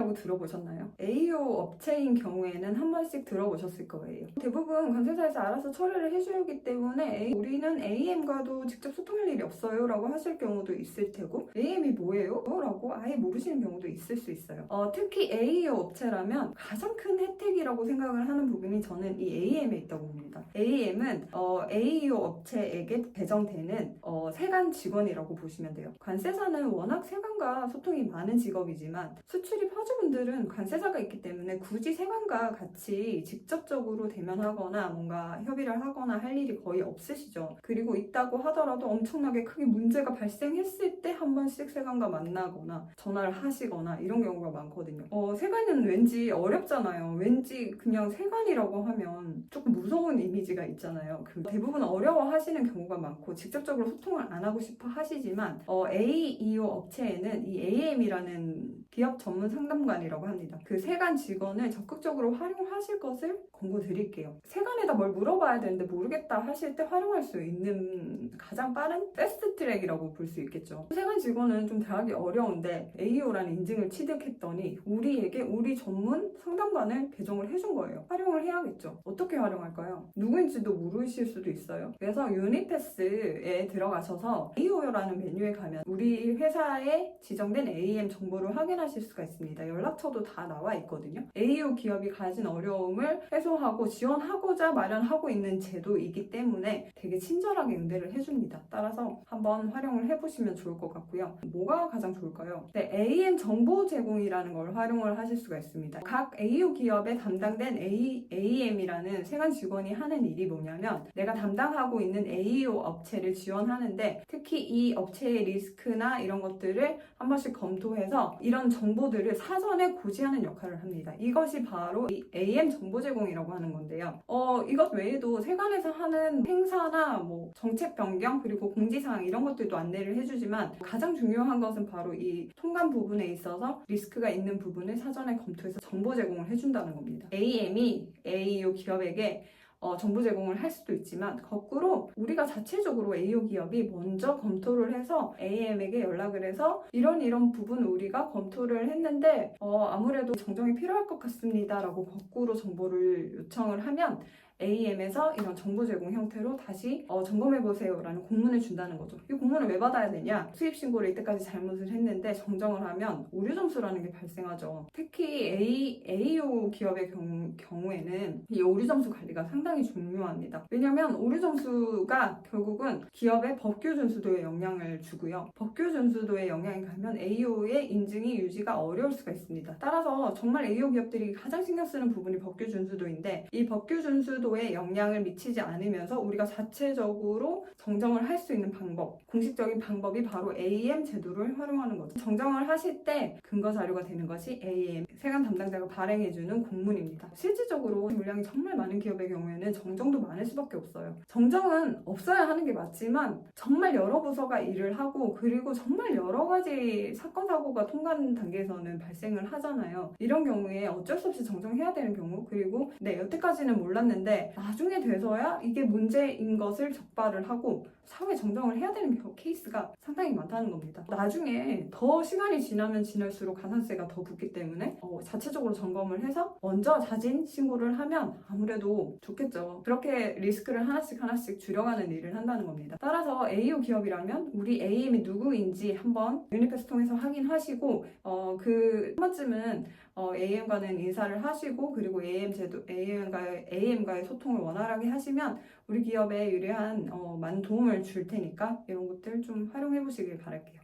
AO라고 들어보셨나요? AO 업체인 경우에는 한 번씩 들어보셨을 거예요. 대부분 관세사에서 알아서 처리를 해주기 때문에 우리는 AM과도 직접 소통할 일이 없어요 라고 하실 경우도 있을 테고, AM이 뭐예요? 라고 아예 모르시는 경우도 있을 수 있어요. 특히 AO 업체라면 가장 큰 혜택이라고 생각을 하는 부분이 저는 이 AM에 있다고 봅니다. AM은 AO 업체에게 배정되는 세관 직원이라고 보시면 돼요. 관세사는 워낙 세관과 소통이 많은 직업이지만 수출입 화주분들은 관세사가 있기 때문에 굳이 세관과 같이 직접적으로 대면하거나 뭔가 협의를 하거나 할 일이 거의 없으시죠. 그리고 있다고 하더라도 엄청나게 크게 문제가 발생했을 때 한 번씩 세관과 만나거나 전화를 하시거나 이런 경우가 많거든요. 세관은 왠지 어렵잖아요. 왠지 그냥 세관이라고 하면 조금 무서운 이미지가 있잖아요. 대부분 어려워하시는 경우가 많고 직접적으로 소통을 안 하고 싶어 하시지만 AEO 업체에는 이 AM이라는 기업 전문 상담관이라고 합니다. 그 세관 직원을 적극적으로 활용하실 것을 권고드릴게요. 세관에다 뭘 물어봐야 되는데 모르겠다 하실 때 활용할 수 있는 가장 빠른 패스트 트랙이라고 볼 수 있겠죠. 세관 직원은 좀 대하기 어려운데 AEO라는 인증을 취득했더니 우리에게 우리 전문 상담관을 배정을 해준 거예요. 활용을 해야겠죠. 어떻게 활용할까요? 누구인지도 모르실 수도 있어요. 그래서 유니패스에 들어가셔서 AEO라는 메뉴에 가면 우리 회사에 지정된 AM 정보를 확인하실 수가 있습니다. 연락처도 다 나와 있거든요. AEO 기업이 가진 어려움을 해소하고 지원하고자 마련하고 있는 제도이기 때문에 되게 친절하게 응대를 해줍니다. 따라서 한번 활용을 해보시면 좋을 것 같고요. 뭐가 가장 좋을까요? 네, AM 정보 제공이라는 걸 활용을 하실 수가 있습니다. 각 AEO 기업에 담당된 AM이라는 세관 직원이 하는 일이 뭐냐면 내가 담당하고 있는 AEO 업체를 지원하는데 특히 이 업체의 리스크나 이런 것들을 한 번씩 검토해서 이런 정보들을 사전에 고지하는 역할을 합니다. 이것이 바로 이 AM 정보 제공이라고 하는 건데요. 이것 외에도 세관에서 하는 행사나 뭐 정책 변경 그리고 공지사항 이런 것들도 안내를 해주지만 가장 중요한 것은 바로 이 통관 부분에 있어서 리스크가 있는 부분을 사전에 검토해서 정보 제공을 해준다는 겁니다. AM이 AEO 기업에게 정보 제공을 할 수도 있지만 거꾸로 우리가 자체적으로 AEO 기업이 먼저 검토를 해서 AM에게 연락을 해서 이런 부분 우리가 검토를 했는데 아무래도 정정이 필요할 것 같습니다 라고 거꾸로 정보를 요청을 하면 AM에서 이런 정보 제공 형태로 다시 점검해보세요 라는 공문을 준다는 거죠. 이 공문을 왜 받아야 되냐? 수입 신고를 이때까지 잘못을 했는데 정정을 하면 오류 점수라는 게 발생하죠. 특히 AEO 기업의 경우에는 이 오류 점수 관리가 상당히 중요합니다. 왜냐하면 오류 점수가 결국은 기업의 법규 준수도에 영향을 주고요. 법규 준수도에 영향이 가면 AEO의 인증이 유지가 어려울 수가 있습니다. 따라서 정말 AEO 기업들이 가장 신경 쓰는 부분이 법규 준수도인데 이 법규 준수도 에 영향을 미치지 않으면서 우리가 자체적으로 정정을 할 수 있는 방법, 공식적인 방법이 바로 AM 제도를 활용하는 거죠. 정정을 하실 때 근거 자료가 되는 것이 AM, 세관 담당자가 발행해주는 공문입니다. 실질적으로 물량이 정말 많은 기업의 경우에는 정정도 많을 수밖에 없어요. 정정은 없어야 하는 게 맞지만 정말 여러 부서가 일을 하고 그리고 정말 여러 가지 사건, 사고가 통관 단계에서는 발생을 하잖아요. 이런 경우에 어쩔 수 없이 정정해야 되는 경우 그리고 여태까지는 몰랐는데 나중에 돼서야 이게 문제인 것을 적발을 하고 사후에 정정을 해야 되는 케이스가 상당히 많다는 겁니다. 나중에 더 시간이 지나면 지날수록 가산세가 더 붙기 때문에 자체적으로 점검을 해서 먼저 자진 신고를 하면 아무래도 좋겠죠. 그렇게 리스크를 하나씩 줄여가는 일을 한다는 겁니다. 따라서 AEO 기업이라면 우리 AM이 누구인지 한번 유니패스 통해서 확인하시고 한 번쯤은 AM과는 인사를 하시고 그리고 AM과의 소통을 원활하게 하시면 우리 기업에 유리한 많은 도움을 줄 테니까 이런 것들 좀 활용해 보시길 바랄게요.